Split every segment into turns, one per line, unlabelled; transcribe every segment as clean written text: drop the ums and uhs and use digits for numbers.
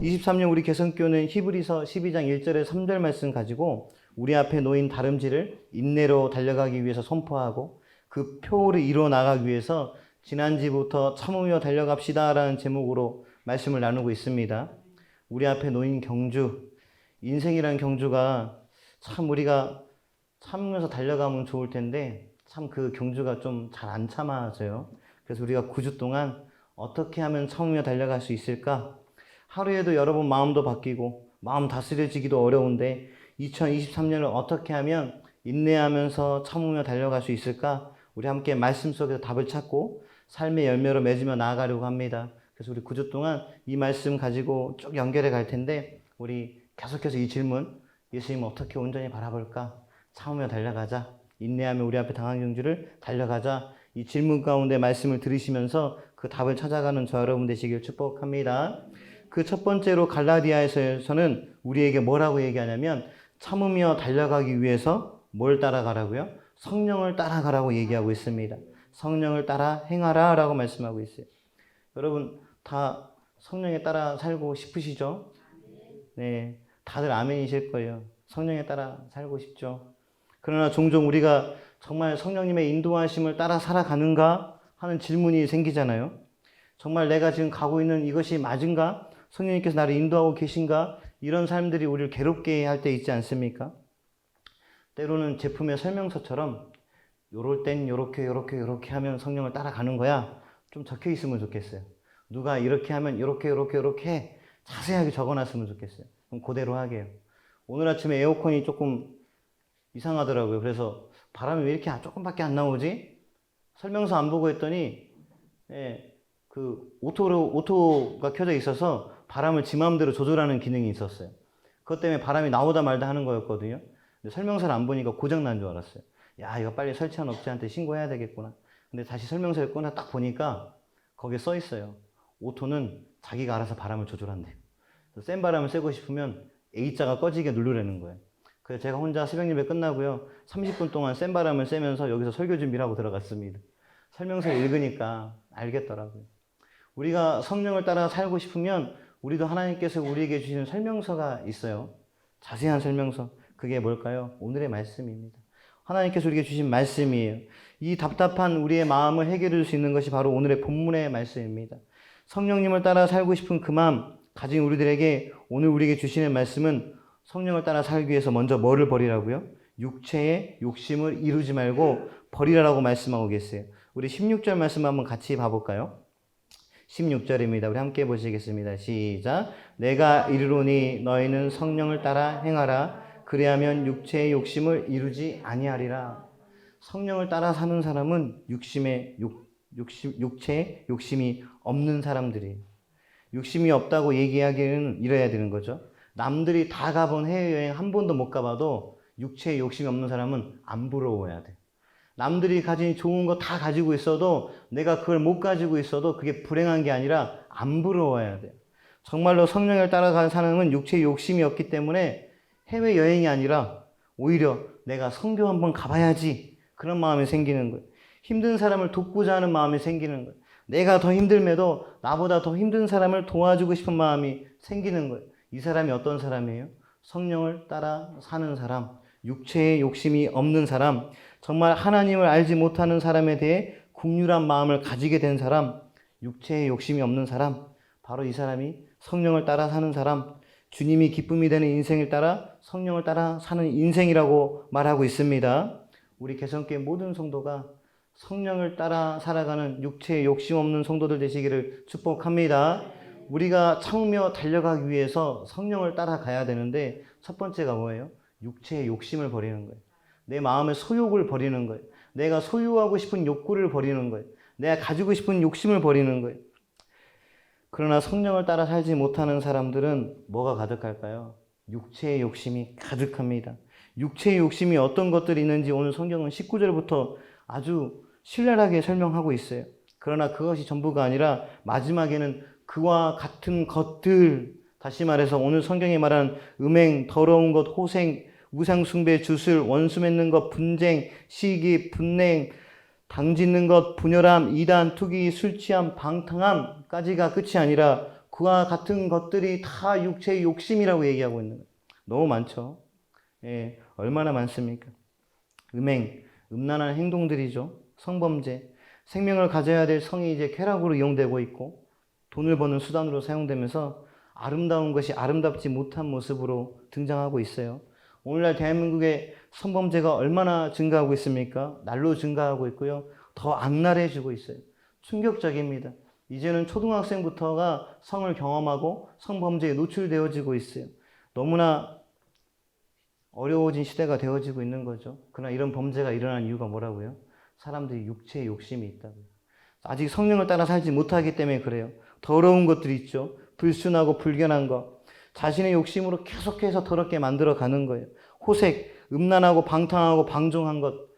23년 우리 개성교는 히브리서 12장 1절에 3절 말씀 가지고 우리 앞에 놓인 다름질을 인내로 달려가기 위해서 선포하고 그 표를 이루어 나가기 위해서 지난주부터 참으며 달려갑시다 라는 제목으로 말씀을 나누고 있습니다. 우리 앞에 놓인 경주, 인생이라는 경주가 참 우리가 참으면서 달려가면 좋을 텐데 참 그 경주가 좀 잘 안 참아져요. 그래서 우리가 9주 동안 어떻게 하면 참으며 달려갈 수 있을까? 하루에도 여러 번 마음도 바뀌고 마음 다스려지기도 어려운데 2023년을 어떻게 하면 인내하면서 참으며 달려갈 수 있을까? 우리 함께 말씀 속에서 답을 찾고 삶의 열매로 맺으며 나아가려고 합니다. 그래서 우리 9주 동안 이 말씀 가지고 쭉 연결해 갈 텐데 우리 계속해서 이 질문, 예수님 어떻게 온전히 바라볼까? 참으며 달려가자. 인내하며 우리 앞에 당한 경주를 달려가자. 이 질문 가운데 말씀을 들으시면서 그 답을 찾아가는 저 여러분 되시길 축복합니다. 그 첫 번째로 갈라디아에서는 우리에게 뭐라고 얘기하냐면 참으며 달려가기 위해서 뭘 따라가라고요? 성령을 따라가라고 얘기하고 있습니다. 성령을 따라 행하라 라고 말씀하고 있어요. 여러분 다 성령에 따라 살고 싶으시죠? 네, 다들 아멘이실 거예요. 성령에 따라 살고 싶죠. 그러나 종종 우리가 정말 성령님의 인도하심을 따라 살아가는가 하는 질문이 생기잖아요. 정말 내가 지금 가고 있는 이것이 맞은가? 성령님께서 나를 인도하고 계신가? 이런 사람들이 우리를 괴롭게 할 때 있지 않습니까? 때로는 제품의 설명서처럼 요럴 땐 요렇게 하면 성령을 따라가는 거야. 좀 적혀 있으면 좋겠어요. 누가 이렇게 하면 요렇게 자세하게 적어놨으면 좋겠어요. 그럼 그대로 하게요. 오늘 아침에 에어컨이 조금 이상하더라고요. 그래서 바람이 왜 이렇게 조금밖에 안 나오지? 설명서 안 보고 했더니 그 오토가 켜져 있어서 바람을 지 마음대로 조절하는 기능이 있었어요. 그것 때문에 바람이 나오다 말다 하는 거였거든요. 근데 설명서를 안 보니까 고장 난 줄 알았어요. 야, 이거 빨리 설치한 업체한테 신고해야 되겠구나. 근데 다시 설명서를 꺼내 딱 보니까 거기에 써 있어요. 오토는 자기가 알아서 바람을 조절한대요. 센 바람을 쐬고 싶으면 A자가 꺼지게 누르라는 거예요. 그래서 제가 혼자 새벽 예배 끝나고요. 30분 동안 센 바람을 쐬면서 여기서 설교 준비를 하고 들어갔습니다. 설명서를 읽으니까 알겠더라고요. 우리가 성령을 따라 살고 싶으면 우리도 하나님께서 우리에게 주시는 설명서가 있어요. 자세한 설명서. 그게 뭘까요? 오늘의 말씀입니다. 하나님께서 우리에게 주신 말씀이에요. 이 답답한 우리의 마음을 해결해 줄 수 있는 것이 바로 오늘의 본문의 말씀입니다. 성령님을 따라 살고 싶은 그 마음 가진 우리들에게 오늘 우리에게 주시는 말씀은 성령을 따라 살기 위해서 먼저 뭐를 버리라고요? 육체의 욕심을 이루지 말고 버리라고 말씀하고 계세요. 우리 16절 말씀 한번 같이 봐볼까요? 16절입니다. 우리 함께 보시겠습니다. 시작. 내가 이르노니 너희는 성령을 따라 행하라. 그리하면 육체의 욕심을 이루지 아니하리라. 성령을 따라 사는 사람은 육체의 욕심이 없는 사람들이에요. 욕심이 없다고 얘기하기에는 이래야 되는 거죠. 남들이 다 가본 해외여행 한 번도 못 가봐도 육체에 욕심이 없는 사람은 안 부러워야 돼. 남들이 가진 좋은 거 다 가지고 있어도 내가 그걸 못 가지고 있어도 그게 불행한 게 아니라 안 부러워야 돼. 정말로 성령을 따라가는 사람은 육체에 욕심이 없기 때문에 해외여행이 아니라 오히려 내가 선교 한번 가봐야지 그런 마음이 생기는 거예요. 힘든 사람을 돕고자 하는 마음이 생기는 거예요. 내가 더 힘들매도 나보다 더 힘든 사람을 도와주고 싶은 마음이 생기는 거예요. 이 사람이 어떤 사람이에요? 성령을 따라 사는 사람, 육체의 욕심이 없는 사람, 정말 하나님을 알지 못하는 사람에 대해 긍휼한 마음을 가지게 된 사람, 육체의 욕심이 없는 사람, 바로 이 사람이 성령을 따라 사는 사람, 주님이 기쁨이 되는 인생을 따라 성령을 따라 사는 인생이라고 말하고 있습니다. 우리 개성교회 모든 성도가 성령을 따라 살아가는 육체의 욕심 없는 성도들 되시기를 축복합니다. 우리가 참으며 달려가기 위해서 성령을 따라가야 되는데 첫 번째가 뭐예요? 육체의 욕심을 버리는 거예요. 내 마음의 소욕을 버리는 거예요. 내가 소유하고 싶은 욕구를 버리는 거예요. 내가 가지고 싶은 욕심을 버리는 거예요. 그러나 성령을 따라 살지 못하는 사람들은 뭐가 가득할까요? 육체의 욕심이 가득합니다. 육체의 욕심이 어떤 것들이 있는지 오늘 성경은 19절부터 아주 신랄하게 설명하고 있어요. 그러나 그것이 전부가 아니라 마지막에는 그와 같은 것들, 다시 말해서 오늘 성경이 말하는 음행, 더러운 것, 호생, 우상숭배, 주술, 원수 맺는 것, 분쟁, 시기, 분냉, 당짓는 것, 분열함, 이단, 투기, 술취함, 방탕함까지가 끝이 아니라 그와 같은 것들이 다 육체의 욕심이라고 얘기하고 있는 거예요. 너무 많죠. 예, 얼마나 많습니까? 음행, 음란한 행동들이죠. 성범죄, 생명을 가져야 될 성이 이제 쾌락으로 이용되고 있고 돈을 버는 수단으로 사용되면서 아름다운 것이 아름답지 못한 모습으로 등장하고 있어요. 오늘날 대한민국의 성범죄가 얼마나 증가하고 있습니까? 날로 증가하고 있고요. 더 악랄해지고 있어요. 충격적입니다. 이제는 초등학생부터가 성을 경험하고 성범죄에 노출되어지고 있어요. 너무나 어려워진 시대가 되어지고 있는 거죠. 그러나 이런 범죄가 일어난 이유가 뭐라고요? 사람들이 육체의 욕심이 있다고요. 아직 성령을 따라 살지 못하기 때문에 그래요. 더러운 것들이 있죠. 불순하고 불견한 것. 자신의 욕심으로 계속해서 더럽게 만들어가는 거예요. 호색, 음란하고 방탕하고 방종한 것.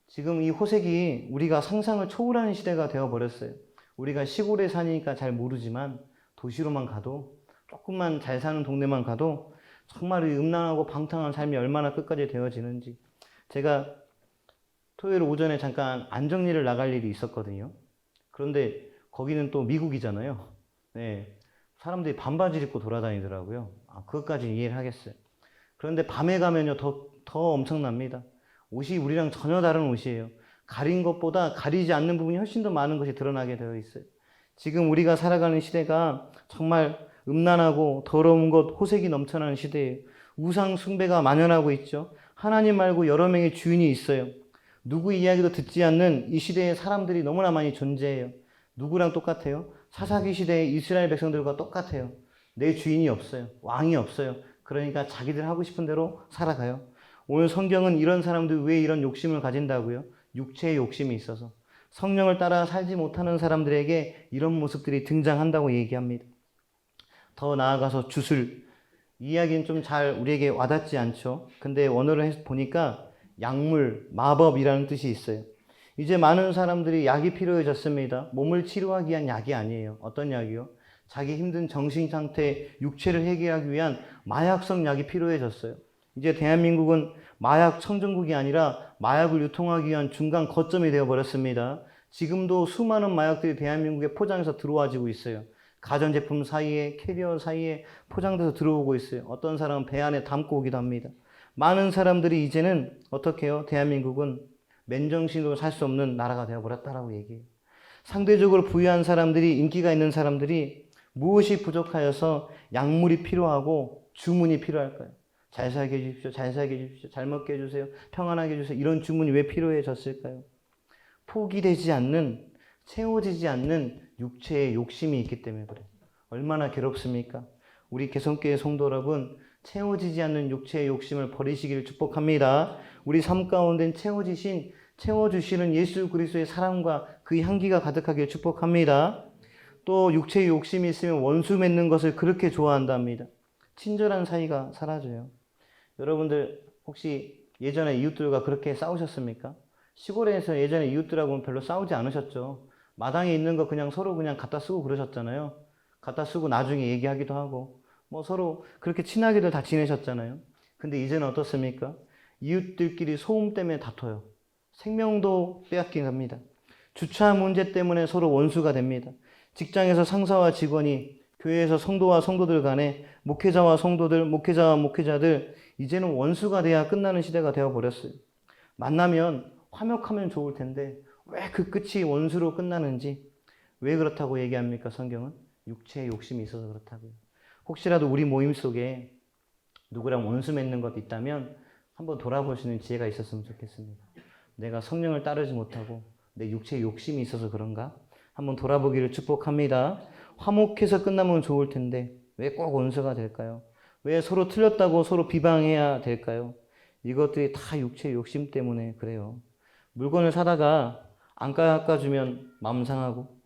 지금 이 호색이 우리가 상상을 초월하는 시대가 되어버렸어요. 우리가 시골에 사니까 잘 모르지만 도시로만 가도 조금만 잘 사는 동네만 가도 정말 이 음란하고 방탕한 삶이 얼마나 끝까지 되어지는지. 제가 토요일 오전에 잠깐 안정리를 나갈 일이 있었거든요. 그런데 거기는 또 미국이잖아요. 네, 사람들이 반바지를 입고 돌아다니더라고요. 그것까지 이해를 하겠어요. 그런데 밤에 가면요, 더 엄청납니다. 옷이 우리랑 전혀 다른 옷이에요. 가린 것보다 가리지 않는 부분이 훨씬 더 많은 것이 드러나게 되어 있어요. 지금 우리가 살아가는 시대가 정말 음란하고 더러운 것, 호색이 넘쳐나는 시대예요. 우상 숭배가 만연하고 있죠. 하나님 말고 여러 명의 주인이 있어요. 누구 이야기도 듣지 않는 이 시대에 사람들이 너무나 많이 존재해요. 누구랑 똑같아요? 사사기 시대의 이스라엘 백성들과 똑같아요. 내 주인이 없어요. 왕이 없어요. 그러니까 자기들 하고 싶은 대로 살아가요. 오늘 성경은 이런 사람들 왜 이런 욕심을 가진다고요? 육체의 욕심이 있어서. 성령을 따라 살지 못하는 사람들에게 이런 모습들이 등장한다고 얘기합니다. 더 나아가서 주술. 이 이야기는 좀 잘 우리에게 와닿지 않죠. 근데 원어를 해서 보니까 약물, 마법이라는 뜻이 있어요. 이제 많은 사람들이 약이 필요해졌습니다. 몸을 치료하기 위한 약이 아니에요. 어떤 약이요? 자기 힘든 정신 상태, 육체를 해결하기 위한 마약성 약이 필요해졌어요. 이제 대한민국은 마약 청정국이 아니라 마약을 유통하기 위한 중간 거점이 되어버렸습니다. 지금도 수많은 마약들이 대한민국에 포장해서 들어와지고 있어요. 가전제품 사이에, 캐리어 사이에 포장돼서 들어오고 있어요. 어떤 사람은 배 안에 담고 오기도 합니다. 많은 사람들이 이제는 어떻게 해요? 대한민국은 맨정신으로 살 수 없는 나라가 되어버렸다라고 얘기해요. 상대적으로 부유한 사람들이, 인기가 있는 사람들이 무엇이 부족하여서 약물이 필요하고 주문이 필요할까요? 잘 살게 해주십시오. 잘 살게 해주십시오. 잘 먹게 해주세요. 평안하게 해주세요. 이런 주문이 왜 필요해졌을까요? 포기되지 않는, 채워지지 않는 육체의 욕심이 있기 때문에 그래요. 얼마나 괴롭습니까? 우리 개성교회 성도 여러분, 채워지지 않는 육체의 욕심을 버리시기를 축복합니다. 우리 삶 가운데 채워주시는 예수 그리스도의 사랑과 그 향기가 가득하길 축복합니다. 또 육체의 욕심이 있으면 원수 맺는 것을 그렇게 좋아한답니다. 친절한 사이가 사라져요. 여러분들 혹시 예전에 이웃들과 그렇게 싸우셨습니까? 시골에서 예전에 이웃들하고는 별로 싸우지 않으셨죠. 마당에 있는 거 그냥 서로 그냥 갖다 쓰고 그러셨잖아요. 갖다 쓰고 나중에 얘기하기도 하고 서로 그렇게 친하게들 다 지내셨잖아요. 근데 이제는 어떻습니까? 이웃들끼리 소음 때문에 다퉈요. 생명도 빼앗긴 합니다. 주차 문제 때문에 서로 원수가 됩니다. 직장에서 상사와 직원이, 교회에서 성도와 성도들 간에, 목회자와 성도들, 목회자와 목회자들, 이제는 원수가 돼야 끝나는 시대가 되어버렸어요. 만나면 화목하면 좋을 텐데 왜 그 끝이 원수로 끝나는지, 왜 그렇다고 얘기합니까? 성경은 육체의 욕심이 있어서 그렇다고요. 혹시라도 우리 모임 속에 누구랑 원수 맺는 것 있다면 한번 돌아볼 수 있는 지혜가 있었으면 좋겠습니다. 내가 성령을 따르지 못하고 내 육체의 욕심이 있어서 그런가? 한번 돌아보기를 축복합니다. 화목해서 끝나면 좋을 텐데 왜 꼭 원수가 될까요? 왜 서로 틀렸다고 서로 비방해야 될까요? 이것들이 다 육체의 욕심 때문에 그래요. 물건을 사다가 안 깎아주면 마음 상하고,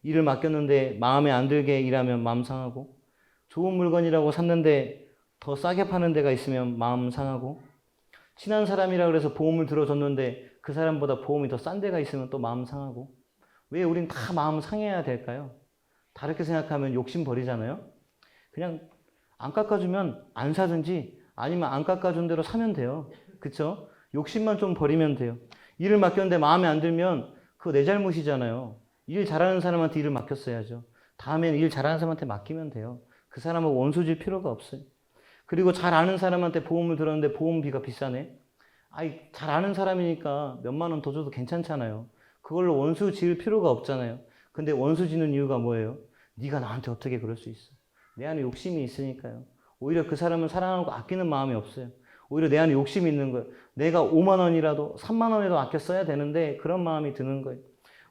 일을 맡겼는데 마음에 안 들게 일하면 마음 상하고, 좋은 물건이라고 샀는데 더 싸게 파는 데가 있으면 마음 상하고, 친한 사람이라 그래서 보험을 들어줬는데 그 사람보다 보험이 더 싼 데가 있으면 또 마음 상하고. 왜 우린 다 마음 상해야 될까요? 다르게 생각하면 욕심 버리잖아요. 그냥 안 깎아주면 안 사든지 아니면 안 깎아준 대로 사면 돼요. 그쵸? 욕심만 좀 버리면 돼요. 일을 맡겼는데 마음에 안 들면 그거 내 잘못이잖아요. 일 잘하는 사람한테 일을 맡겼어야죠. 다음에는 일 잘하는 사람한테 맡기면 돼요. 그 사람은 원수질 필요가 없어요. 그리고 잘 아는 사람한테 보험을 들었는데 보험비가 비싸네. 아이, 잘 아는 사람이니까 몇만 원 더 줘도 괜찮잖아요. 그걸로 원수 지을 필요가 없잖아요. 근데 원수 지는 이유가 뭐예요? 네가 나한테 어떻게 그럴 수 있어? 내 안에 욕심이 있으니까요. 오히려 그 사람은 사랑하고 아끼는 마음이 없어요. 오히려 내 안에 욕심이 있는 거예요. 내가 5만 원이라도 3만 원이라도 아껴 써야 되는데 그런 마음이 드는 거예요.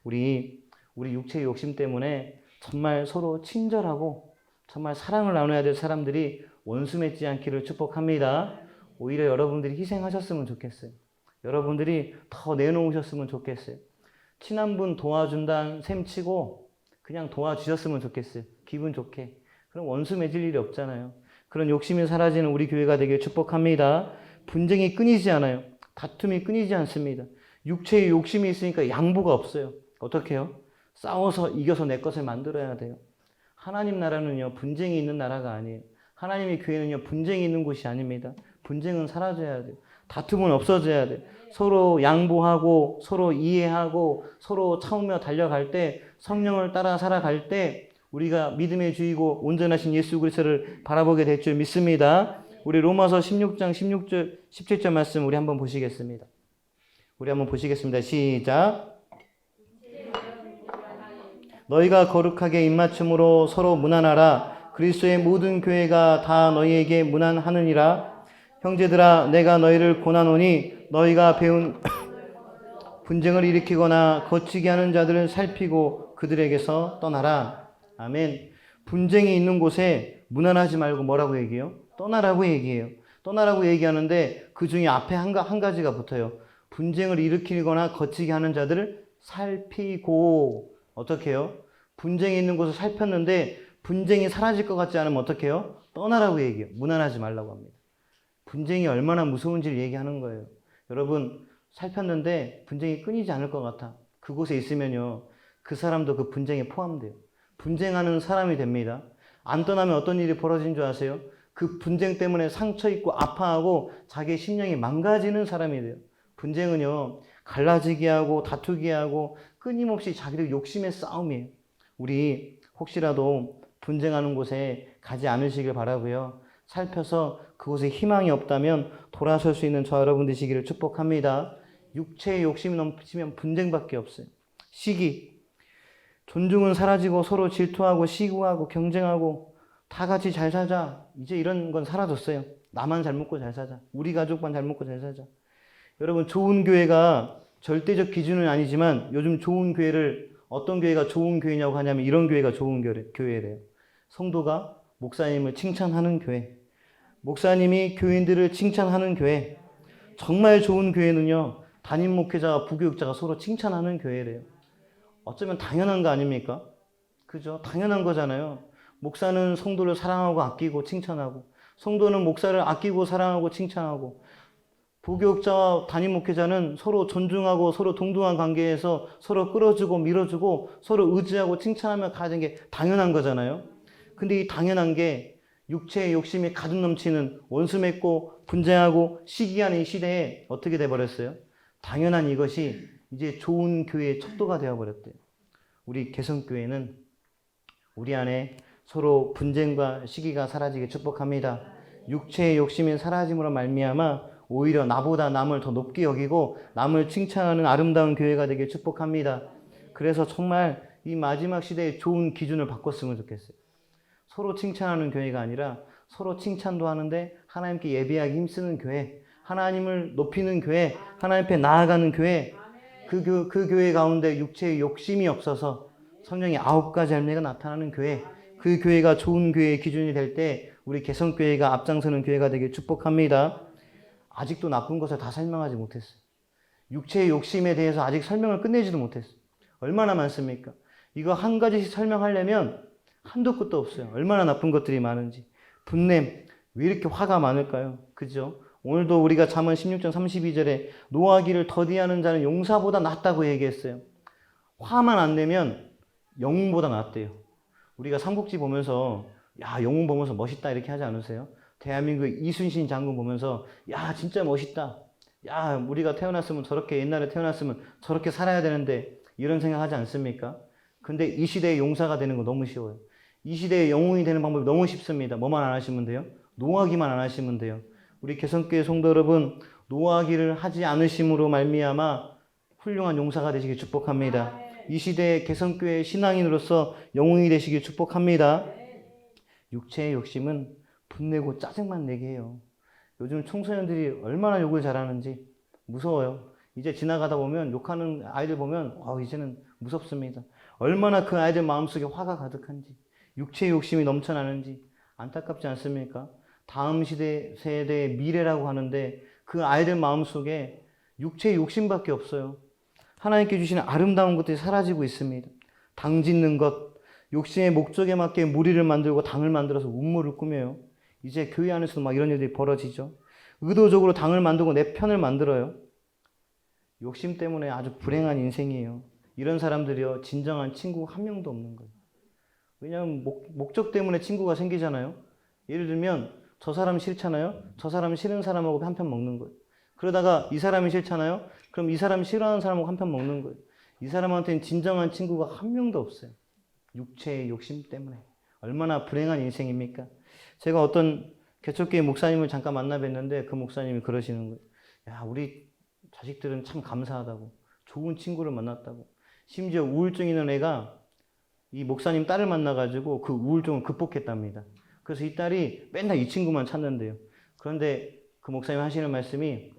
우리 육체의 욕심 때문에 정말 서로 친절하고 정말 사랑을 나눠야 될 사람들이 원수 맺지 않기를 축복합니다. 오히려 여러분들이 희생하셨으면 좋겠어요. 여러분들이 더 내놓으셨으면 좋겠어요. 친한 분 도와준다는 셈 치고 그냥 도와주셨으면 좋겠어요. 기분 좋게. 그럼 원수 맺을 일이 없잖아요. 그런 욕심이 사라지는 우리 교회가 되길 축복합니다. 분쟁이 끊이지 않아요. 다툼이 끊이지 않습니다. 육체의 욕심이 있으니까 양보가 없어요. 어떻게 해요? 싸워서 이겨서 내 것을 만들어야 돼요. 하나님 나라는요, 분쟁이 있는 나라가 아니에요. 하나님의 교회는요, 분쟁이 있는 곳이 아닙니다. 분쟁은 사라져야 돼요. 다툼은 없어져야 돼요. 서로 양보하고 서로 이해하고 서로 참으며 달려갈 때, 성령을 따라 살아갈 때 우리가 믿음의 주이고 온전하신 예수 그리스도를 바라보게 될 줄 믿습니다. 우리 로마서 16장 16절 17절 말씀 우리 한번 보시겠습니다. 우리 한번 보시겠습니다. 시작. 너희가 거룩하게 입맞춤으로 서로 문안하라. 그리스도의 모든 교회가 다 너희에게 문안하느니라. 형제들아, 내가 너희를 고난하노니 너희가 배운 분쟁을 일으키거나 거치게 하는 자들을 살피고 그들에게서 떠나라. 아멘. 분쟁이 있는 곳에 문안하지 말고 뭐라고 얘기해요? 떠나라고 얘기해요. 떠나라고 얘기하는데 그 중에 앞에 한 가지가 붙어요. 분쟁을 일으키거나 거치게 하는 자들을 살피고. 어떻게 해요? 분쟁이 있는 곳을 살폈는데 분쟁이 사라질 것 같지 않으면 어떻게 해요? 떠나라고 얘기해요. 문안하지 말라고 합니다. 분쟁이 얼마나 무서운지를 얘기하는 거예요. 여러분, 살폈는데 분쟁이 끊이지 않을 것 같아. 그곳에 있으면요, 그 사람도 그 분쟁에 포함돼요. 분쟁하는 사람이 됩니다. 안 떠나면 어떤 일이 벌어진 줄 아세요? 그 분쟁 때문에 상처 입고 아파하고 자기의 심령이 망가지는 사람이 돼요. 분쟁은요, 갈라지게 하고 다투게 하고 끊임없이 자기들 욕심의 싸움이에요. 우리 혹시라도 분쟁하는 곳에 가지 않으시길 바라고요. 살펴서 그곳에 희망이 없다면 돌아설 수 있는 저 여러분 되시기를 축복합니다. 육체의 욕심이 넘치면 분쟁밖에 없어요. 시기. 존중은 사라지고 서로 질투하고 시구하고 경쟁하고 다 같이 잘 살자. 이제 이런 건 사라졌어요. 나만 잘 먹고 잘 살자. 우리 가족만 잘 먹고 잘 살자. 여러분, 좋은 교회가 절대적 기준은 아니지만 요즘 좋은 교회를 어떤 교회가 좋은 교회냐고 하냐면 이런 교회가 좋은 교회래요. 성도가 목사님을 칭찬하는 교회. 목사님이 교인들을 칭찬하는 교회. 정말 좋은 교회는요, 담임 목회자와 부교육자가 서로 칭찬하는 교회래요. 어쩌면 당연한 거 아닙니까? 그죠? 당연한 거잖아요. 목사는 성도를 사랑하고 아끼고 칭찬하고, 성도는 목사를 아끼고 사랑하고 칭찬하고, 부교육자와 담임 목회자는 서로 존중하고 서로 동등한 관계에서 서로 끌어주고 밀어주고 서로 의지하고 칭찬하며 가야 되는 게 당연한 거잖아요. 근데 이 당연한 게 육체의 욕심이 가득 넘치는 원수 맺고 분쟁하고 시기하는 이 시대에 어떻게 돼버렸어요? 당연한 이것이 이제 좋은 교회의 척도가 되어버렸대요. 우리 개성교회는 우리 안에 서로 분쟁과 시기가 사라지게 축복합니다. 육체의 욕심이 사라짐으로 말미암아 오히려 나보다 남을 더 높게 여기고 남을 칭찬하는 아름다운 교회가 되길 축복합니다. 그래서 정말 이 마지막 시대에 좋은 기준을 바꿨으면 좋겠어요. 서로 칭찬하는 교회가 아니라 서로 칭찬도 하는데 하나님께 예배하기 힘쓰는 교회, 하나님을 높이는 교회, 하나님 앞에 나아가는 교회, 그 교회 가운데 육체의 욕심이 없어서 성령의 9가지 열매가 나타나는 교회, 그 교회가 좋은 교회의 기준이 될 때 우리 개성교회가 앞장서는 교회가 되길 축복합니다. 아직도 나쁜 것을 다 설명하지 못했어요. 육체의 욕심에 대해서 아직 설명을 끝내지도 못했어요. 얼마나 많습니까? 이거 한 가지씩 설명하려면 한도 끝도 없어요. 얼마나 나쁜 것들이 많은지. 분냄, 왜 이렇게 화가 많을까요? 그죠? 오늘도 우리가 잠언 16장 32절에 노하기를 더디하는 자는 용사보다 낫다고 얘기했어요. 화만 안 내면 영웅보다 낫대요. 우리가 삼국지 보면서 야, 영웅 보면서 멋있다 이렇게 하지 않으세요? 대한민국 이순신 장군 보면서 야, 진짜 멋있다. 야, 우리가 태어났으면 저렇게 옛날에 태어났으면 저렇게 살아야 되는데 이런 생각하지 않습니까? 근데 이 시대의 용사가 되는 거 너무 쉬워요. 이 시대의 영웅이 되는 방법이 너무 쉽습니다. 뭐만 안 하시면 돼요? 노하기만 안 하시면 돼요. 우리 개성교회 성도 여러분, 노하기를 하지 않으심으로 말미암아 훌륭한 용사가 되시길 축복합니다. 이 시대의 개성교회 신앙인으로서 영웅이 되시길 축복합니다. 육체의 욕심은 분내고 짜증만 내게 해요. 요즘 청소년들이 얼마나 욕을 잘하는지 무서워요. 이제 지나가다 보면 욕하는 아이들 보면 이제는 무섭습니다. 얼마나 그 아이들 마음속에 화가 가득한지, 육체의 욕심이 넘쳐나는지 안타깝지 않습니까? 다음 세대의 미래라고 하는데 그 아이들 마음속에 육체의 욕심밖에 없어요. 하나님께 주시는 아름다운 것들이 사라지고 있습니다. 당 짓는 것, 욕심의 목적에 맞게 무리를 만들고 당을 만들어서 음모를 꾸며요. 이제 교회 안에서도 막 이런 일들이 벌어지죠. 의도적으로 당을 만들고 내 편을 만들어요. 욕심 때문에 아주 불행한 인생이에요. 이런 사람들이요, 진정한 친구가 한 명도 없는 거예요. 왜냐하면 목적 때문에 친구가 생기잖아요. 예를 들면 저 사람 싫잖아요. 저 사람 싫은 사람하고 한 편 먹는 거예요. 그러다가 이 사람이 싫잖아요. 그럼 이 사람 싫어하는 사람하고 한 편 먹는 거예요. 이 사람한테는 진정한 친구가 한 명도 없어요. 육체의 욕심 때문에. 얼마나 불행한 인생입니까? 제가 어떤 개척교회 목사님을 잠깐 만나 뵀는데 그 목사님이 그러시는 거예요. 야, 우리 자식들은 참 감사하다고. 좋은 친구를 만났다고. 심지어 우울증 있는 애가 이 목사님 딸을 만나가지고 그 우울증을 극복했답니다. 그래서 이 딸이 맨날 이 친구만 찾는데요. 그런데 그 목사님 하시는 말씀이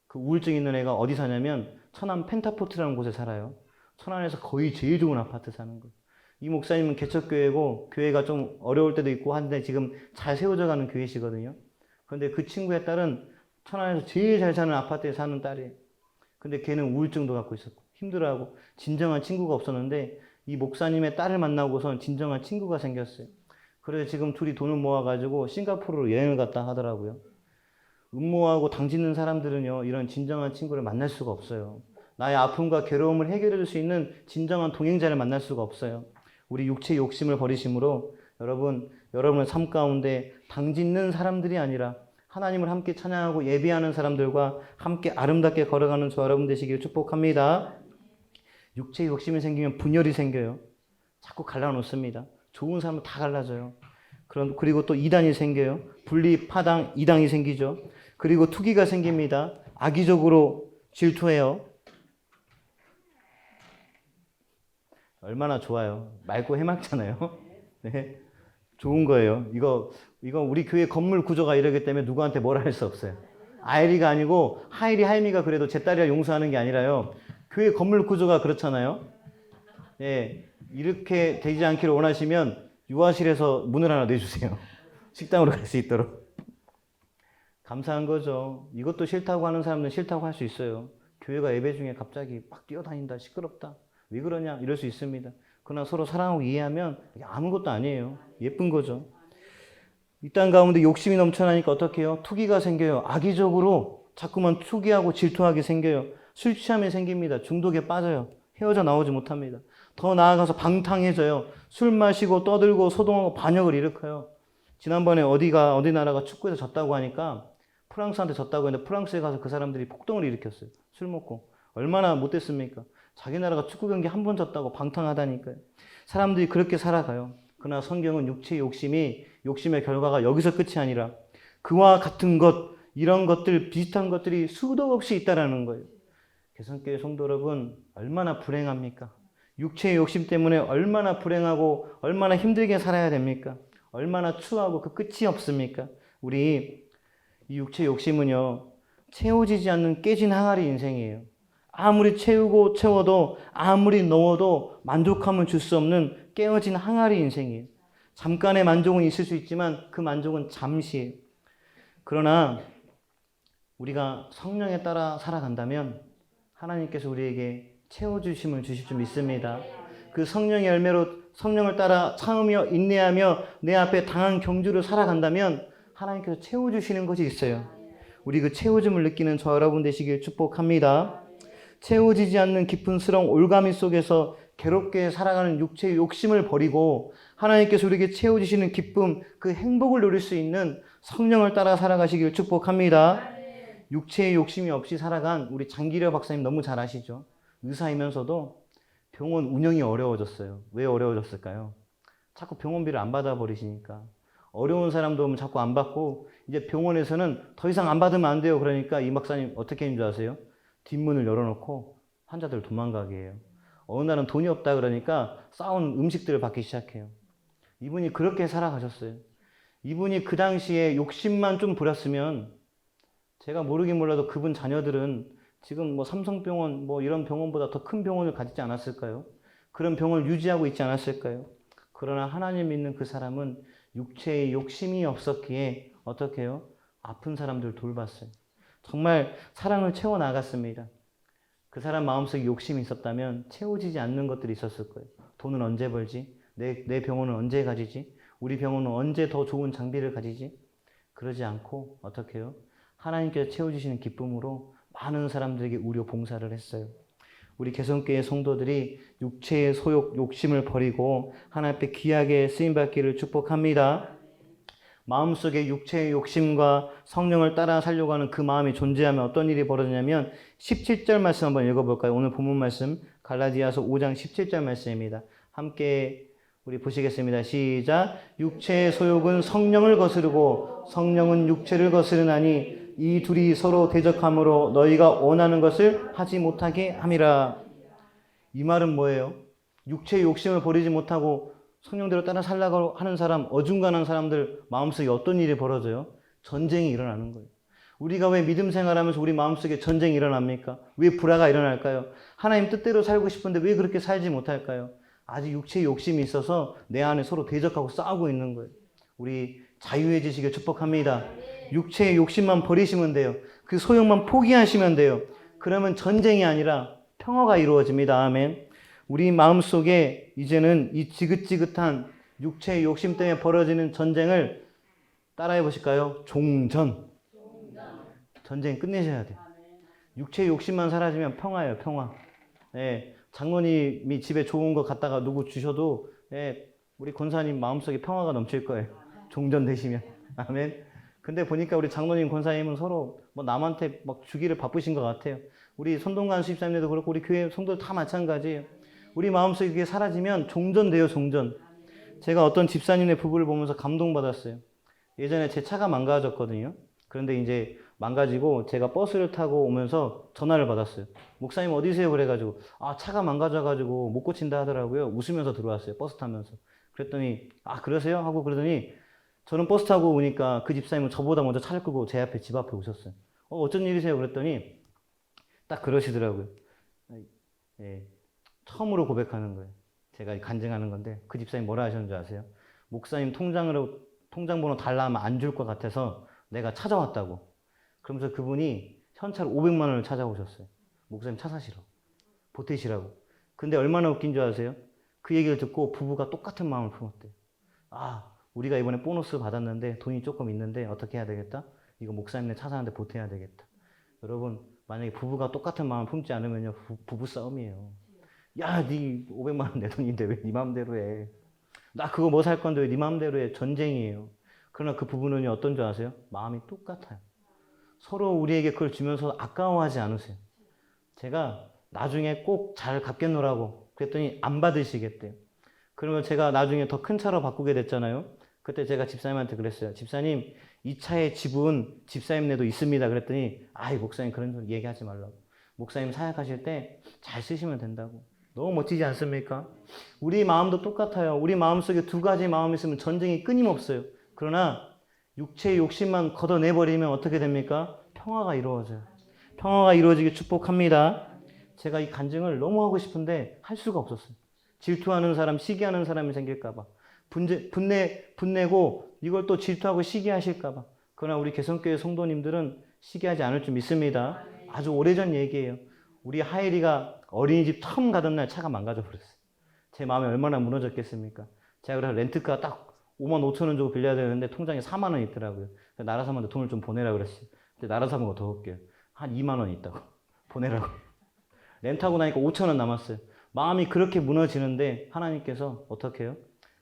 그 우울증 있는 애가 어디 사냐면 천안 펜타포트라는 곳에 살아요. 천안에서 거의 제일 좋은 아파트 사는 거예요. 이 목사님은 개척교회고 교회가 좀 어려울 때도 있고 한데 지금 잘 세워져 가는 교회시거든요. 그런데 그 친구의 딸은 천안에서 제일 잘 사는 아파트에 사는 딸이에요. 근데 걔는 우울증도 갖고 있었고 힘들어하고 진정한 친구가 없었는데 이 목사님의 딸을 만나고선 진정한 친구가 생겼어요. 그래서 지금 둘이 돈을 모아가지고 싱가포르로 여행을 갔다 하더라고요. 음모하고 당짓는 사람들은요, 이런 진정한 친구를 만날 수가 없어요. 나의 아픔과 괴로움을 해결해 줄 수 있는 진정한 동행자를 만날 수가 없어요. 우리 육체의 욕심을 버리심으로 여러분의 삶 가운데 당짓는 사람들이 아니라 하나님을 함께 찬양하고 예배하는 사람들과 함께 아름답게 걸어가는 저 여러분 되시길 축복합니다. 육체의 욕심이 생기면 분열이 생겨요. 자꾸 갈라놓습니다. 좋은 사람은 다 갈라져요. 그리고 또 이단이 생겨요. 분리, 파당, 이당이 생기죠. 그리고 투기가 생깁니다. 악의적으로 질투해요. 얼마나 좋아요. 맑고 해맑잖아요. 네. 좋은 거예요. 이거 우리 교회 건물 구조가 이러기 때문에 누구한테 뭐라 할 수 없어요. 아이리가 아니고 하이리 하이미가 그래도 제 딸이라 용서하는 게 아니라요. 교회 건물 구조가 그렇잖아요. 네. 이렇게 되지 않기를 원하시면 유아실에서 문을 하나 내주세요. 식당으로 갈 수 있도록. 감사한 거죠. 이것도 싫다고 하는 사람은 싫다고 할 수 있어요. 교회가 예배 중에 갑자기 막 뛰어다닌다, 시끄럽다. 왜 그러냐? 이럴 수 있습니다. 그러나 서로 사랑하고 이해하면 아무것도 아니에요. 예쁜 거죠. 이 땅 가운데 욕심이 넘쳐나니까 어떻게 해요? 투기가 생겨요. 악의적으로 자꾸만 투기하고 질투하게 생겨요. 술 취함이 생깁니다. 중독에 빠져요. 헤어져 나오지 못합니다. 더 나아가서 방탕해져요. 술 마시고 떠들고 소동하고 반역을 일으켜요. 지난번에 어디 나라가 축구에서 졌다고 하니까 프랑스한테 졌다고 했는데 프랑스에 가서 그 사람들이 폭동을 일으켰어요. 술 먹고. 얼마나 못됐습니까? 자기 나라가 축구 경기 한 번 졌다고 방탕하다니까요. 사람들이 그렇게 살아가요. 그러나 성경은 육체의 욕심의 결과가 여기서 끝이 아니라 그와 같은 것, 이런 것들, 비슷한 것들이 수도 없이 있다라는 거예요. 개성교회 성도 여러분, 얼마나 불행합니까? 육체의 욕심 때문에 얼마나 불행하고 얼마나 힘들게 살아야 됩니까? 얼마나 추하고 그 끝이 없습니까? 우리 이 육체의 욕심은요, 채워지지 않는 깨진 항아리 인생이에요. 아무리 채우고 채워도 아무리 넣어도 만족함을 줄 수 없는 깨어진 항아리 인생이에요. 잠깐의 만족은 있을 수 있지만 그 만족은 잠시예요. 그러나 우리가 성령에 따라 살아간다면 하나님께서 우리에게 채워주심을 주실 줄 믿습니다. 그 성령의 열매로 성령을 따라 참으며 인내하며 내 앞에 당한 경주를 살아간다면 하나님께서 채워주시는 것이 있어요. 우리 그 채워짐을 느끼는 저 여러분 되시길 축복합니다. 채워지지 않는 깊은스러운 올가미 속에서 괴롭게 살아가는 육체의 욕심을 버리고 하나님께서 우리에게 채워주시는 기쁨, 그 행복을 누릴 수 있는 성령을 따라 살아가시길 축복합니다. 육체의 욕심이 없이 살아간 우리 장기려 박사님 너무 잘 아시죠? 의사이면서도 병원 운영이 어려워졌어요. 왜 어려워졌을까요? 자꾸 병원비를 안 받아버리시니까. 어려운 사람도 오면 자꾸 안 받고 이제 병원에서는 더 이상 안 받으면 안 돼요. 그러니까 이 박사님 어떻게 했는 줄 아세요? 뒷문을 열어놓고 환자들 도망가게 해요. 어느 날은 돈이 없다 그러니까 싸운 음식들을 받기 시작해요. 이분이 그렇게 살아가셨어요. 이분이 그 당시에 욕심만 좀 부렸으면 제가 모르긴 몰라도 그분 자녀들은 지금 뭐 삼성병원 뭐 이런 병원보다 더 큰 병원을 가지지 않았을까요? 그런 병원을 유지하고 있지 않았을까요? 그러나 하나님 믿는 그 사람은 육체의 욕심이 없었기에 어떻게 해요? 아픈 사람들 돌봤어요. 정말 사랑을 채워나갔습니다. 그 사람 마음속에 욕심이 있었다면 채워지지 않는 것들이 있었을 거예요. 돈은 언제 벌지? 내 병원은 언제 가지지? 우리 병원은 언제 더 좋은 장비를 가지지? 그러지 않고 어떻게 해요? 하나님께서 채워주시는 기쁨으로 많은 사람들에게 의료 봉사를 했어요. 우리 개성교회 성도들이 육체의 소욕, 욕심을 버리고 하나님 앞에 귀하게 쓰임받기를 축복합니다. 마음속에 육체의 욕심과 성령을 따라 살려고 하는 그 마음이 존재하면 어떤 일이 벌어지냐면 17절 말씀 한번 읽어볼까요? 오늘 본문 말씀 갈라디아서 5장 17절 말씀입니다. 함께 우리 보시겠습니다. 시작. 육체의 소욕은 성령을 거스르고 성령은 육체를 거스르나니 이 둘이 서로 대적함으로 너희가 원하는 것을 하지 못하게 함이라. 이 말은 뭐예요? 육체의 욕심을 버리지 못하고 성령대로 따라 살라고 하는 사람, 어중간한 사람들 마음속에 어떤 일이 벌어져요? 전쟁이 일어나는 거예요. 우리가 왜 믿음 생활하면서 우리 마음속에 전쟁이 일어납니까? 왜 불화가 일어날까요? 하나님 뜻대로 살고 싶은데 왜 그렇게 살지 못할까요? 아직 육체의 욕심이 있어서 내 안에 서로 대적하고 싸우고 있는 거예요. 우리 자유해지시길 축복합니다. 육체의 욕심만 버리시면 돼요. 그 소욕만 포기하시면 돼요. 그러면 전쟁이 아니라 평화가 이루어집니다. 아멘. 우리 마음속에 이제는 이 지긋지긋한 육체의 욕심 때문에 벌어지는 전쟁을 따라해 보실까요? 종전. 전쟁 끝내셔야 돼요. 육체의 욕심만 사라지면 평화예요. 평화. 예, 장로님이 집에 좋은 거 갖다가 누구 주셔도 우리 권사님 마음속에 평화가 넘칠 거예요. 종전 되시면. 아멘. 근데 보니까 우리 장로님, 권사님은 서로 뭐 남한테 막 주기를 바쁘신 것 같아요. 우리 손동관 수집사님들도 그렇고 우리 교회 성도들 다 마찬가지예요. 우리 마음속에 그게 사라지면 종전돼요, 종전. 제가 어떤 집사님의 부부를 보면서 감동받았어요. 예전에 제 차가 망가졌거든요. 그런데 이제 망가지고 제가 버스를 타고 오면서 전화를 받았어요. 목사님 어디세요? 그래가지고 차가 망가져가지고 못 고친다 하더라고요. 웃으면서 들어왔어요. 버스 타면서. 그랬더니 그러세요? 하고 그러더니 저는 버스 타고 오니까 그 집사님은 저보다 먼저 차를 끄고 제 앞에 집 앞에 오셨어요. 어쩐 일이세요? 그랬더니 딱 그러시더라고요. 예, 처음으로 고백하는 거예요. 제가 간증하는 건데 그 집사님 뭐라 하셨는지 아세요? 목사님 통장번호 달라 하면 안 줄 것 같아서 내가 찾아왔다고. 그러면서 그분이 현찰 500만 원을 찾아오셨어요. 목사님 차 사시러. 보태시라고. 근데 얼마나 웃긴 줄 아세요? 그 얘기를 듣고 부부가 똑같은 마음을 품었대요. 우리가 이번에 보너스 받았는데 돈이 조금 있는데 어떻게 해야 되겠다? 이거 목사님네 차 사는데 보태야 되겠다. 여러분 만약에 부부가 똑같은 마음을 품지 않으면요 부부 싸움이에요. 야, 네 500만 원 내 돈인데 왜 네 마음대로 해? 나 그거 뭐 살 건데 왜 네 마음대로 해? 전쟁이에요. 그러나 그 부부는 어떤 줄 아세요? 마음이 똑같아요. 서로 우리에게 그걸 주면서 아까워하지 않으세요. 제가 나중에 꼭 잘 갚겠노라고 그랬더니 안 받으시겠대요. 그러면 제가 나중에 더 큰 차로 바꾸게 됐잖아요. 그때 제가 집사님한테 그랬어요. 집사님, 이 차의 지분 집사님네도 있습니다. 그랬더니 목사님 그런 소리 얘기하지 말라고. 목사님 사역하실 때 잘 쓰시면 된다고. 너무 멋지지 않습니까? 우리 마음도 똑같아요. 우리 마음속에 두 가지 마음이 있으면 전쟁이 끊임없어요. 그러나 육체의 욕심만 걷어내버리면 어떻게 됩니까? 평화가 이루어져요. 평화가 이루어지길 축복합니다. 제가 이 간증을 너무 하고 싶은데 할 수가 없었어요. 질투하는 사람, 시기하는 사람이 생길까봐. 분내고 이걸 또 질투하고 시기하실까봐. 그러나 우리 개성교회 성도님들은 시기하지 않을 줄 믿습니다. 아주 오래전 얘기예요. 우리 하엘이가 어린이집 처음 가던 날 차가 망가져 버렸어요. 제 마음이 얼마나 무너졌겠습니까? 제가 그래서 렌트카 딱 5만 5천 원 주고 빌려야 되는데 통장에 4만 원 있더라고요. 나라사한테 돈을 좀 보내라고 그랬어요. 근데 나라사한테 더 웃겨요. 한 2만 원 있다고. 보내라고. 렌트하고 나니까 5천 원 남았어요. 마음이 그렇게 무너지는데 하나님께서 어떻게 해요?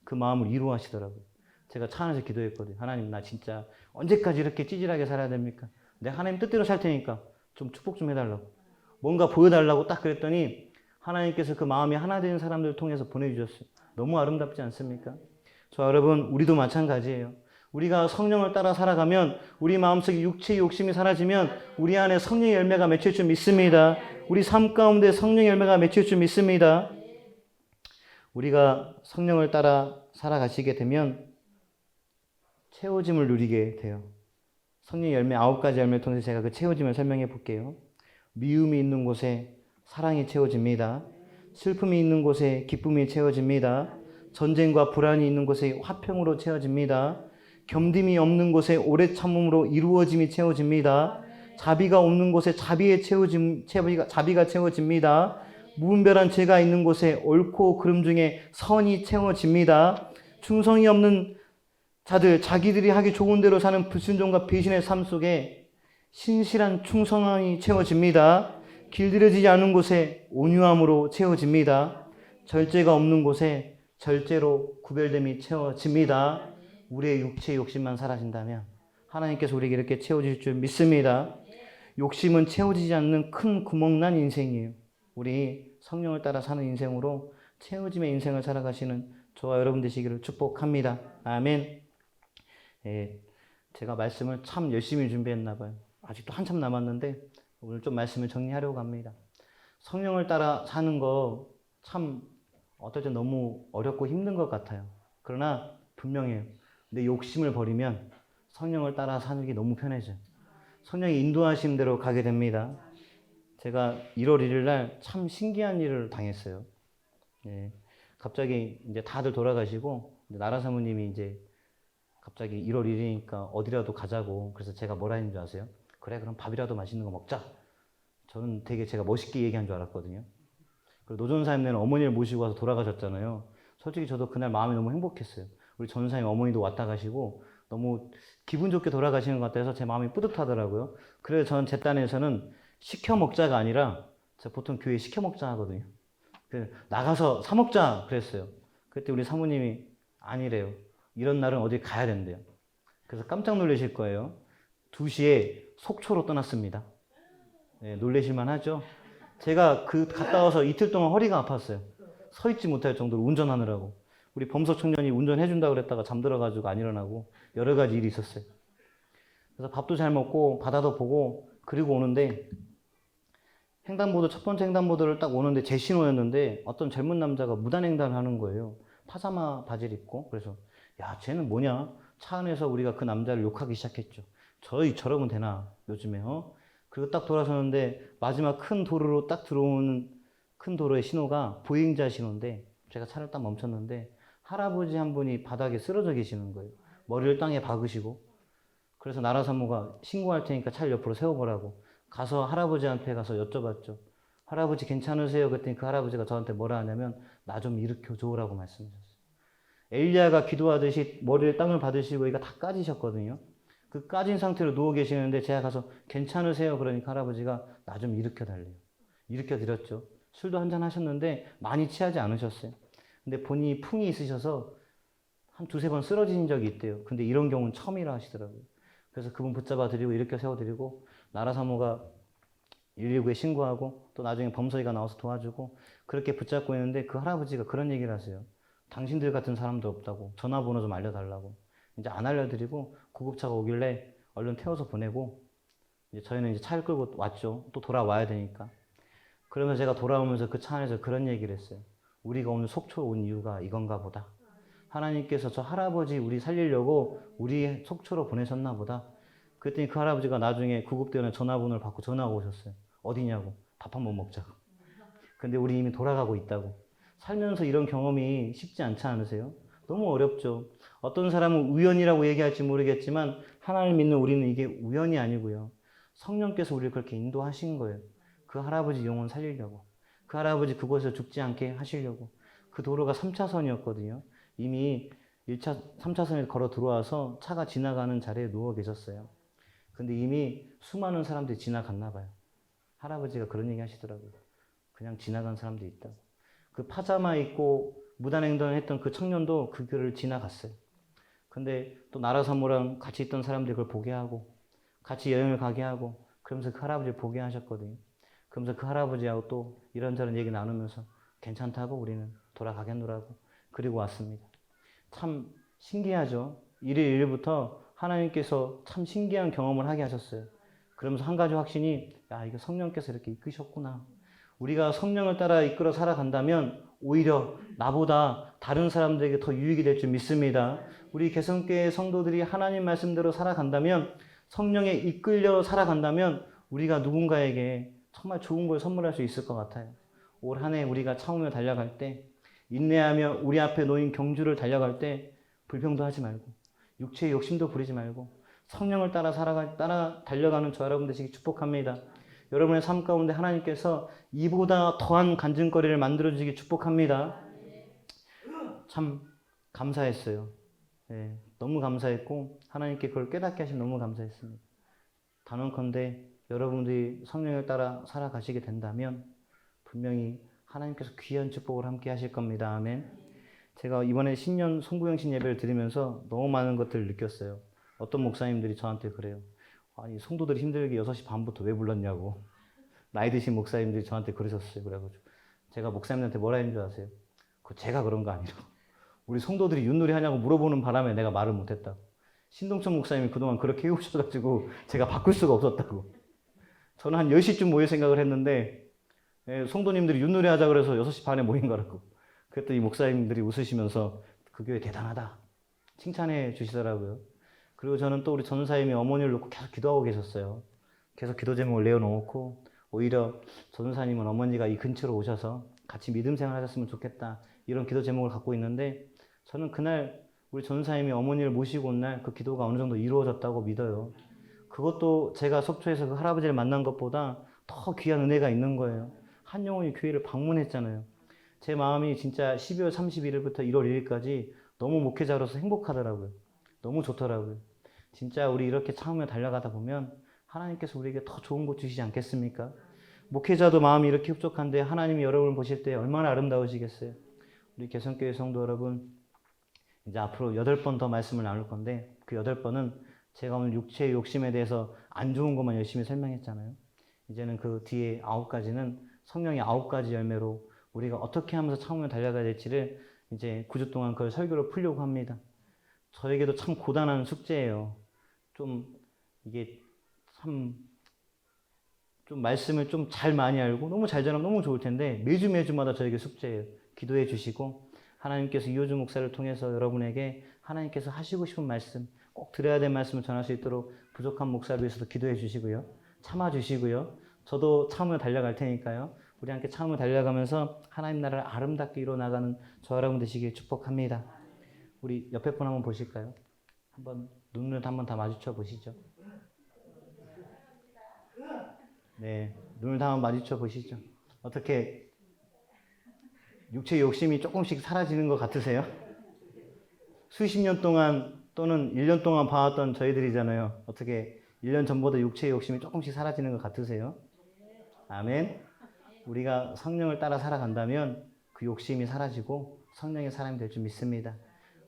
그 마음을 이루하시더라고요. 제가 차 안에서 기도했거든요. 하나님 나 진짜 언제까지 이렇게 찌질하게 살아야 됩니까? 내가 하나님 뜻대로 살 테니까 좀 축복 좀 해달라고. 뭔가 보여달라고 딱 그랬더니 하나님께서 그 마음이 하나 되는 사람들을 통해서 보내주셨어요. 너무 아름답지 않습니까? 저 여러분, 우리도 마찬가지예요. 우리가 성령을 따라 살아가면 우리 마음속에 육체의 욕심이 사라지면 우리 안에 성령의 열매가 맺힐 줄 믿습니다. 우리 삶 가운데 성령의 열매가 맺힐 줄 믿습니다. 우리가 성령을 따라 살아가시게 되면 채워짐을 누리게 돼요. 성령의 열매 9가지 열매를 통해서 제가 그 채워짐을 설명해 볼게요. 미움이 있는 곳에 사랑이 채워집니다. 슬픔이 있는 곳에 기쁨이 채워집니다. 전쟁과 불안이 있는 곳에 화평으로 채워집니다. 겸dim이 없는 곳에 오래 참음으로 이루어짐이 채워집니다. 자비가 없는 곳에 자비가 채워집니다. 무분별한 죄가 있는 곳에 옳고 그름 중에 선이 채워집니다. 충성이 없는 자들, 자기들이 하기 좋은 대로 사는 불순종과 배신의 삶 속에 신실한 충성함이 채워집니다. 길들여지지 않은 곳에 온유함으로 채워집니다. 절제가 없는 곳에 절제로 구별됨이 채워집니다. 우리의 육체의 욕심만 사라진다면 하나님께서 우리에게 이렇게 채워질 줄 믿습니다. 욕심은 채워지지 않는 큰 구멍난 인생이에요. 우리 성령을 따라 사는 인생으로 채워짐의 인생을 살아가시는 저와 여러분 되시기를 축복합니다. 아멘. 제가 말씀을 참 열심히 준비했나 봐요. 아직도 한참 남았는데 오늘 좀 말씀을 정리하려고 합니다. 성령을 따라 사는 거 참 어떨 때 너무 어렵고 힘든 것 같아요. 그러나 분명해요. 내 욕심을 버리면 성령을 따라 사는 게 너무 편해져요. 성령의 인도하심 대로 가게 됩니다. 제가 1월 1일 날 참 신기한 일을 당했어요. 갑자기 이제 다들 돌아가시고 나라 사모님이 이제 갑자기 1월 1일이니까 어디라도 가자고. 그래서 제가 뭐라 했는 줄 아세요? 그래, 그럼 밥이라도 맛있는 거 먹자. 저는 되게 제가 멋있게 얘기한 줄 알았거든요. 그리고 노전사님네는 어머니를 모시고 와서 돌아가셨잖아요. 솔직히 저도 그날 마음이 너무 행복했어요. 우리 전사님 어머니도 왔다 가시고 너무 기분 좋게 돌아가시는 것 같아서 제 마음이 뿌듯하더라고요. 그래서 저는 제 딴에서는 시켜 먹자가 아니라 제가 보통 교회에 시켜 먹자 하거든요. 나가서 사 먹자 그랬어요. 그때 우리 사모님이 아니래요. 이런 날은 어디 가야 된대요. 그래서 깜짝 놀라실 거예요. 2시에 속초로 떠났습니다. 놀라실만 하죠? 제가 갔다 와서 이틀 동안 허리가 아팠어요. 서 있지 못할 정도로 운전하느라고. 우리 범석 청년이 운전해준다고 그랬다가 잠들어가지고 안 일어나고 여러 가지 일이 있었어요. 그래서 밥도 잘 먹고 바다도 보고 그리고 오는데 횡단보도 첫 번째 횡단보도를 딱 오는데 제 신호였는데 어떤 젊은 남자가 무단횡단을 하는 거예요. 파자마 바지를 입고. 그래서 야, 쟤는 뭐냐? 차 안에서 우리가 그 남자를 욕하기 시작했죠. 저러면 되나 요즘에. 그리고 딱 돌아서는데 마지막 큰 도로로 딱 들어오는 큰 도로의 신호가 보행자 신호인데 제가 차를 딱 멈췄는데 할아버지 한 분이 바닥에 쓰러져 계시는 거예요. 머리를 땅에 박으시고. 그래서 나라 사모가 신고할 테니까 차를 옆으로 세워보라고. 가서 할아버지한테 가서 여쭤봤죠. 할아버지 괜찮으세요? 그랬더니 그 할아버지가 저한테 뭐라 하냐면 나 좀 일으켜줘라고 말씀하셨어요. 엘리야가 기도하듯이 머리를 땅을 받으시고 이가 다 까지셨거든요. 그 까진 상태로 누워 계시는데 제가 가서 괜찮으세요? 그러니까 할아버지가 나 좀 일으켜달래요. 일으켜드렸죠. 술도 한잔 하셨는데 많이 취하지 않으셨어요. 근데 본인이 풍이 있으셔서 한 2-3번 쓰러진 적이 있대요. 근데 이런 경우는 처음이라 하시더라고요. 그래서 그분 붙잡아 드리고 일으켜 세워드리고 나라 사모가 119에 신고하고 또 나중에 범서이가 나와서 도와주고 그렇게 붙잡고 있는데 그 할아버지가 그런 얘기를 하세요. 당신들 같은 사람도 없다고 전화번호 좀 알려달라고. 이제 안 알려드리고 구급차가 오길래 얼른 태워서 보내고 이제 저희는 이제 차를 끌고 왔죠. 또 돌아와야 되니까. 그러면서 제가 돌아오면서 그 차 안에서 그런 얘기를 했어요. 우리가 오늘 속초 온 이유가 이건가 보다. 하나님께서 저 할아버지 우리 살리려고 우리 속초로 보내셨나 보다. 그랬더니 그 할아버지가 나중에 구급대원에 전화번호를 받고 전화가 오셨어요. 어디냐고. 밥 한번 먹자고. 근데 우리 이미 돌아가고 있다고. 살면서 이런 경험이 쉽지 않지 않으세요? 너무 어렵죠. 어떤 사람은 우연이라고 얘기할지 모르겠지만 하나님을 믿는 우리는 이게 우연이 아니고요. 성령께서 우리를 그렇게 인도하신 거예요. 그 할아버지 영혼 살리려고. 그 할아버지 그곳에서 죽지 않게 하시려고. 그 도로가 3차선이었거든요. 이미 3차선에 걸어 들어와서 차가 지나가는 자리에 누워 계셨어요. 근데 이미 수많은 사람들이 지나갔나 봐요. 할아버지가 그런 얘기 하시더라고요. 그냥 지나간 사람도 있다고. 그 파자마 입고 무단횡단을 했던 그 청년도 그 길을 지나갔어요. 근데 또 나라 사모랑 같이 있던 사람들이 그걸 보게 하고 같이 여행을 가게 하고 그러면서 그 할아버지를 보게 하셨거든요. 그 그러면서 그 할아버지하고 또 이런저런 얘기 나누면서 괜찮다고 우리는 돌아가겠노라고 그리고 왔습니다. 참 신기하죠. 1일 1일부터 하나님께서 참 신기한 경험을 하게 하셨어요. 그러면서 한 가지 확신이, 야, 이거 성령께서 이렇게 이끄셨구나. 우리가 성령을 따라 이끌어 살아간다면 오히려 나보다 다른 사람들에게 더 유익이 될 줄 믿습니다. 우리 개성교회 성도들이 하나님 말씀대로 살아간다면, 성령에 이끌려 살아간다면 우리가 누군가에게 정말 좋은 걸 선물할 수 있을 것 같아요. 올 한 해 우리가 참으며 달려갈 때, 인내하며 우리 앞에 놓인 경주를 달려갈 때 불평도 하지 말고 육체의 욕심도 부리지 말고 성령을 따라 달려가는 저 여러분 되시기 축복합니다. 여러분의 삶 가운데 하나님께서 이보다 더한 간증거리를 만들어주시기 축복합니다. 참 감사했어요. 네, 너무 감사했고 하나님께 그걸 깨닫게 하시면 너무 감사했습니다. 단언컨대 여러분들이 성령을 따라 살아가시게 된다면 분명히 하나님께서 귀한 축복을 함께 하실 겁니다. 아멘. 제가 이번에 신년 송구영신 예배를 드리면서 너무 많은 것들을 느꼈어요. 어떤 목사님들이 저한테 그래요. 아니, 성도들이 힘들게 6시 반부터 왜 불렀냐고. 나이 드신 목사님들이 저한테 그러셨어요. 그래가지고 제가 목사님한테 뭐라 했는 줄 아세요? 그거 제가 그런 거 아니라고. 우리 성도들이 윷놀이 하냐고 물어보는 바람에 내가 말을 못했다고. 신동천 목사님이 그동안 그렇게 해오셔가지고 제가 바꿀 수가 없었다고. 저는 한 10시쯤 모일 생각을 했는데 성도님들이 윷놀이 하자 그래서 6시 반에 모인 거라고. 그랬더니 목사님들이 웃으시면서 그 교회 대단하다 칭찬해 주시더라고요. 그리고 저는 또 우리 전사님이 어머니를 놓고 계속 기도하고 계셨어요. 계속 기도 제목을 내어놓고 오히려 전사님은 어머니가 이 근처로 오셔서 같이 믿음 생활 하셨으면 좋겠다 이런 기도 제목을 갖고 있는데 저는 그날 우리 전사님이 어머니를 모시고 온 날 그 기도가 어느 정도 이루어졌다고 믿어요. 그것도 제가 속초에서 그 할아버지를 만난 것보다 더 귀한 은혜가 있는 거예요. 한 영혼이 교회를 방문했잖아요. 제 마음이 진짜 12월 31일부터 1월 1일까지 너무 목회자로서 행복하더라고요. 너무 좋더라고요. 진짜 우리 이렇게 참으며 달려가다 보면 하나님께서 우리에게 더 좋은 것 주시지 않겠습니까? 목회자도 마음이 이렇게 흡족한데 하나님이 여러분을 보실 때 얼마나 아름다우시겠어요? 우리 개성교회 성도 여러분, 이제 앞으로 8번 더 말씀을 나눌 건데 그 8번은 제가 오늘 육체의 욕심에 대해서 안 좋은 것만 열심히 설명했잖아요. 이제는 그 뒤에 9가지는 성령의 9가지 열매로 우리가 어떻게 하면서 참으며 달려가야 될지를 이제 9주 동안 그걸 설교로 풀려고 합니다. 저에게도 참 고단한 숙제예요. 이게 좀 말씀을 좀 잘 많이 알고 너무 잘 전하면 너무 좋을 텐데 매주마다 저에게 숙제예요. 기도해 주시고 하나님께서 이호주 목사를 통해서 여러분에게 하나님께서 하시고 싶은 말씀, 꼭 드려야 될 말씀을 전할 수 있도록 부족한 목사를 위해서도 기도해 주시고요. 참아 주시고요. 저도 참으며 달려갈 테니까요. 우리 함께 참으며 달려가면서 하나님 나라를 아름답게 이루어나가는 저 여러분 되시길 축복합니다. 우리 옆에 분 한번 보실까요? 눈을 한번 다 마주쳐 보시죠. 네, 눈을 다 한번 마주쳐 보시죠. 어떻게 육체의 욕심이 조금씩 사라지는 것 같으세요? 수십 년 동안 또는 1년 동안 봐왔던 저희들이잖아요. 어떻게 1년 전보다 육체의 욕심이 조금씩 사라지는 것 같으세요? 아멘. 우리가 성령을 따라 살아간다면 그 욕심이 사라지고 성령의 사람이 될 줄 믿습니다.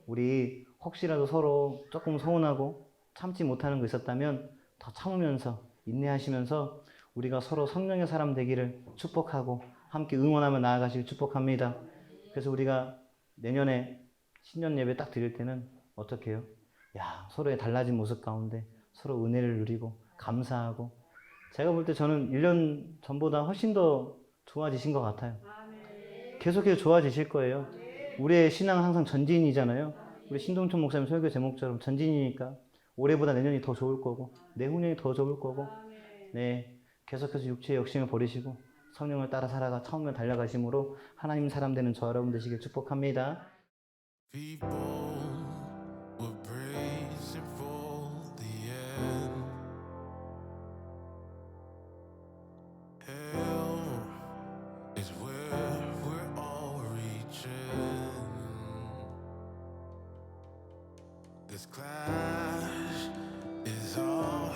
우리 혹시라도 서로 조금 서운하고 참지 못하는 거 있었다면 더 참으면서 인내하시면서 우리가 서로 성령의 사람 되기를 축복하고 함께 응원하며 나아가시길 축복합니다. 그래서 우리가 내년에 신년 예배 딱 드릴 때는 어떻게 해요? 서로의 달라진 모습 가운데 서로 은혜를 누리고 감사하고 제가 볼 때 저는 1년 전보다 훨씬 더 좋아지신 것 같아요. 계속해서 좋아지실 거예요. 우리의 신앙은 항상 전진이잖아요. 우리 신동천 목사님 설교 제목처럼 전진이니까 올해보다 내년이 더 좋을 거고 내후년이 더 좋을 거고 네, 계속해서 육체의 욕심을 버리시고 성령을 따라 살아가 처음에 달려가심으로 하나님 사람 되는 저 여러분 되시길 축복합니다.